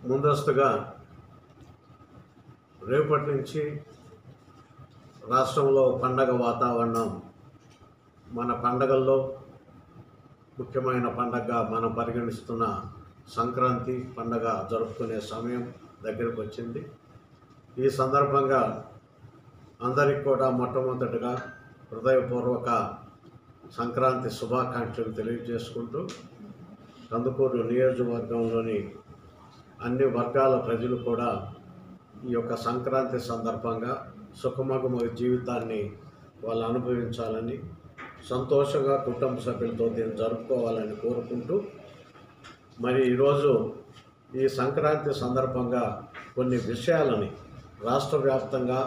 ముందస్తుగా రేపటి నుంచి రాష్ట్రంలో పండగ వాతావరణం, మన పండగల్లో ముఖ్యమైన పండగగా మనం పరిగణిస్తున్న సంక్రాంతి పండగ జరుపుకునే సమయం దగ్గరకు వచ్చింది. ఈ సందర్భంగా అందరికీ కూడా మొట్టమొదటిగా హృదయపూర్వక సంక్రాంతి శుభాకాంక్షలు తెలియజేసుకుంటూ, కందుకూరు నియోజకవర్గంలోని అన్ని వర్గాల ప్రజలు కూడా ఈ యొక్క సంక్రాంతి సందర్భంగా సుఖమగమ జీవితాన్ని వాళ్ళు అనుభవించాలని, సంతోషంగా కుటుంబ సభ్యులతో దీన్ని జరుపుకోవాలని కోరుకుంటూ, మరి ఈరోజు ఈ సంక్రాంతి సందర్భంగా కొన్ని విషయాలని రాష్ట్ర వ్యాప్తంగా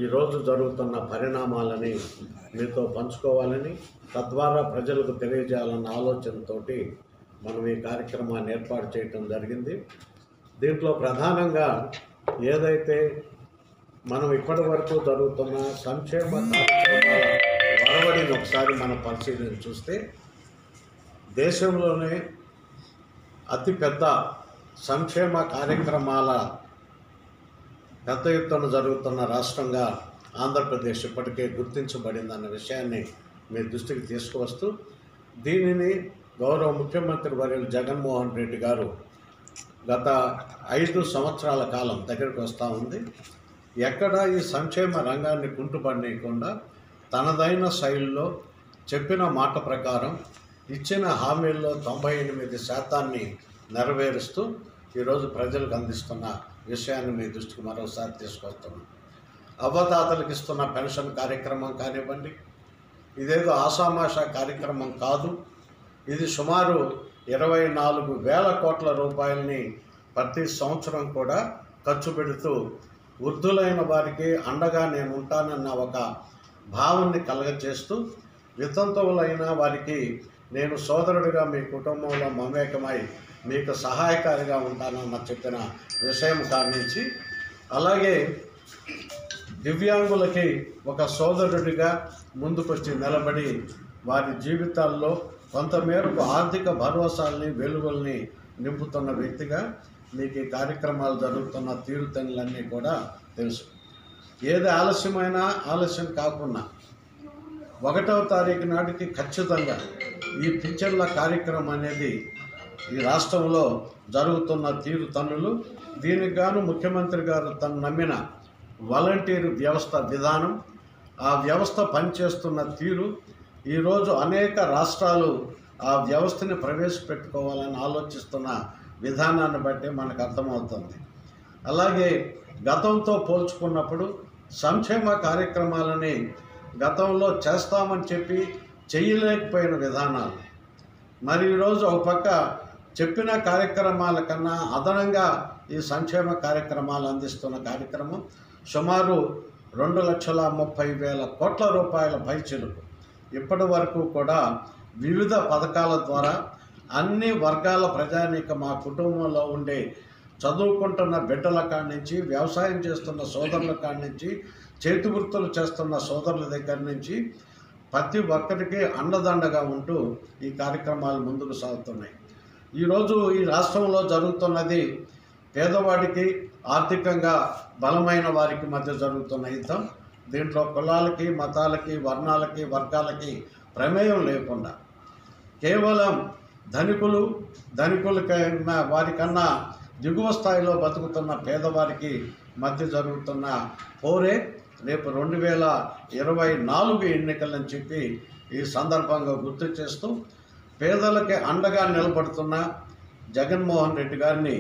ఈరోజు జరుగుతున్న పరిణామాలని మీతో పంచుకోవాలని, తద్వారా ప్రజలకు తెలియజేయాలన్న ఆలోచనతోటి మనం ఈ కార్యక్రమాన్ని ఏర్పాటు చేయడం జరిగింది. దీంట్లో ప్రధానంగా ఏదైతే మనం ఇప్పటి వరకు జరుగుతున్న సంక్షేమ కార్యక్రమాల వరవడిని ఒకసారి మనం పరిశీలన చూస్తే, దేశంలోనే అతిపెద్ద సంక్షేమ కార్యక్రమాల పెద్ద ఎత్తున జరుగుతున్న రాష్ట్రంగా ఆంధ్రప్రదేశ్ ఇప్పటికే గుర్తించబడిందన్న విషయాన్ని మీ దృష్టికి తీసుకువస్తూ, దీనిని గౌరవ ముఖ్యమంత్రి వర్యులు జగన్మోహన్ రెడ్డి గారు గత 5 సంవత్సరాల కాలం దగ్గరికి వస్తూ ఉంది. ఎక్కడ ఈ సంక్షేమ రంగాన్ని కుంటుపడనీయకుండా తనదైన శైలిలో చెప్పిన మాట ప్రకారం ఇచ్చిన హామీల్లో 98% నెరవేరుస్తూ ఈరోజు ప్రజలకు అందిస్తున్న విషయాన్ని మీ దృష్టికి మరోసారి తీసుకొస్తున్నాం. అవ్వదాతలకు ఇస్తున్న పెన్షన్ కార్యక్రమం కానివ్వండి, ఇదేదో ఆషామాషా కార్యక్రమం కాదు. ఇది సుమారు 24,000 కోట్ల రూపాయలని ప్రతి సంవత్సరం కూడా ఖర్చు పెడుతూ వృద్ధులైన వారికి అండగా నేను ఉంటానన్న ఒక భావాన్ని కలగజేస్తూ, వితంతువులైన వారికి నేను సోదరుడిగా మీ కుటుంబంలో మమేకమై మీకు సహాయకారిగా ఉంటానన్న చెప్పిన విషయం కానించి, అలాగే దివ్యాంగులకి ఒక సోదరుడిగా ముందుకొచ్చి నిలబడి వారి జీవితాల్లో కొంతమేరకు ఆర్థిక భరోసాల్ని వెలుగుల్ని నింపుతున్న వ్యక్తిగా మీకు ఈ కార్యక్రమాలు జరుగుతున్న తీరుతెన్నులన్నీ కూడా తెలుసు. ఏది ఆలస్యమైనా ఆలస్యం కాకుండా 1వ తారీఖు నాటికి ఖచ్చితంగా ఈ పింఛన్ల కార్యక్రమం అనేది ఈ రాష్ట్రంలో జరుగుతున్న తీరుతన్నులు. దీనికి గాను ముఖ్యమంత్రి గారు తను నమ్మిన వాలంటీర్ వ్యవస్థ విధానం, ఆ వ్యవస్థ పనిచేస్తున్న తీరు, ఈరోజు అనేక రాష్ట్రాలు ఆ వ్యవస్థని ప్రవేశపెట్టుకోవాలని ఆలోచిస్తున్న విధానాన్ని బట్టి మనకు అర్థమవుతుంది. అలాగే గతంతో పోల్చుకున్నప్పుడు సంక్షేమ కార్యక్రమాలని గతంలో చేస్తామని చెప్పి చేయలేకపోయిన విధానాలు, మరి ఈరోజు ఒక పక్క చెప్పిన కార్యక్రమాల కన్నా అదనంగా ఈ సంక్షేమ కార్యక్రమాలు అందిస్తున్న కార్యక్రమం సుమారు 2,30,000 కోట్ల రూపాయల పైచిలుకు ఇప్పటి వరకు కూడా వివిధ పథకాల ద్వారా అన్ని వర్గాల ప్రజానీక మా కుటుంబంలో ఉండే చదువుకుంటున్న బిడ్డల కాడి నుంచి, వ్యవసాయం చేస్తున్న సోదరుల కాడి నుంచి, చేతి వృత్తులు చేస్తున్న సోదరుల దగ్గర నుంచి ప్రతి ఒక్కరికి అండదండగా ఉంటూ ఈ కార్యక్రమాలు ముందుకు సాగుతున్నాయి. ఈరోజు ఈ రాష్ట్రంలో జరుగుతున్నది పేదవాడికి, ఆర్థికంగా బలమైన వారికి మధ్య జరుగుతున్న యుద్ధం. దీంట్లో కులాలకి, మతాలకి, వర్ణాలకి, వర్గాలకి ప్రమేయం లేకుండా కేవలం ధనికులకైనా వారికన్నా దిగువ స్థాయిలో బతుకుతున్న పేదవారికి మధ్య జరుగుతున్న పోరే రేపు 2024 ఎన్నికలని చెప్పి ఈ సందర్భంగా గుర్తు చేస్తూ, పేదలకి అండగా నిలబడుతున్న జగన్మోహన్ రెడ్డి గారిని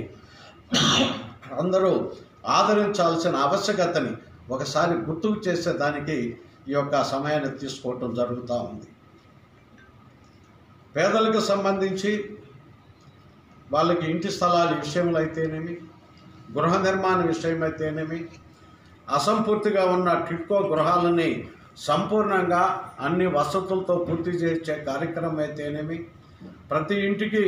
అందరూ ఆదరించాల్సిన ఆవశ్యకతని ఒకసారి గుర్తుకు చేసేదానికి ఈ యొక్క సమయాన్ని తీసుకోవటం జరుగుతూ ఉంది. పేదలకు సంబంధించి వాళ్ళకి ఇంటి స్థలాల విషయంలో అయితేనేమి, గృహ నిర్మాణ విషయం అయితేనేమి, అసంపూర్తిగా ఉన్న టిడ్కో గృహాలని సంపూర్ణంగా అన్ని వసతులతో పూర్తి చేసే కార్యక్రమం అయితేనేమి, ప్రతి ఇంటికి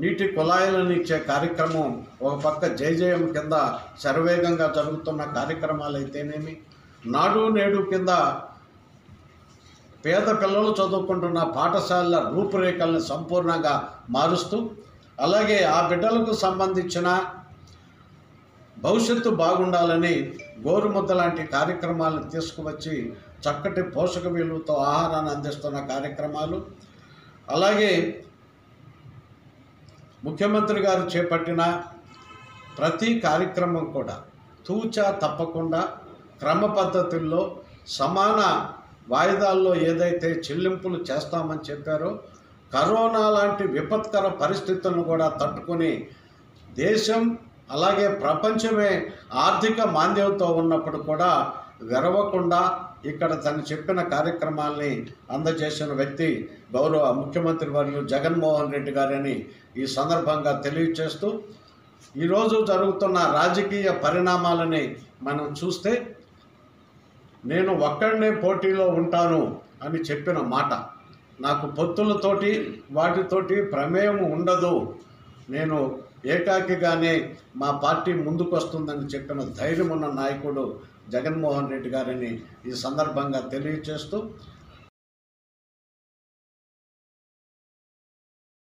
నీటి కుళాయిలను ఇచ్చే కార్యక్రమం ఒక పక్క జయజయం కింద శరవేగంగా జరుగుతున్న కార్యక్రమాలు అయితేనేమి, నాడు నేడు కింద పేద పిల్లలు చదువుకుంటున్న పాఠశాలల రూపురేఖలను సంపూర్ణంగా మారుస్తూ, అలాగే ఆ బిడ్డలకు సంబంధించిన భవిష్యత్తు బాగుండాలని గోరుముద్ద లాంటి కార్యక్రమాలను తీసుకువచ్చి చక్కటి పోషక విలువతో ఆహారాన్ని అందిస్తున్న కార్యక్రమాలు, అలాగే ముఖ్యమంత్రి గారు చేపట్టిన ప్రతి కార్యక్రమం కూడా తూచా తప్పకుండా క్రమ పద్ధతుల్లో సమాన వాయిదాల్లో ఏదైతే చెల్లింపులు చేస్తామని చెప్పారో, కరోనా లాంటి విపత్కర పరిస్థితులను కూడా తట్టుకొని దేశం అలాగే ప్రపంచమే ఆర్థిక మాంద్యంతో ఉన్నప్పుడు కూడా వెరవకుండా ఇక్కడ తను చెప్పిన కార్యక్రమాల్ని అందజేసిన వ్యక్తి గౌరవ ముఖ్యమంత్రి వర్యులు జగన్మోహన్ రెడ్డి గారని ఈ సందర్భంగా తెలియచేస్తూ, ఈరోజు జరుగుతున్న రాజకీయ పరిణామాలని మనం చూస్తే నేను ఒక్కడనే పోటీలో ఉంటాను అని చెప్పిన మాట, నాకు పొత్తులతోటి వాటితోటి ప్రమేయం ఉండదు, నేను ఏకాకిగానే మా పార్టీ ముందుకు వస్తుందని చెప్పిన ధైర్యం ఉన్న నాయకుడు జగన్మోహన్ రెడ్డి గారిని ఈ సందర్భంగా తెలియచేస్తూ,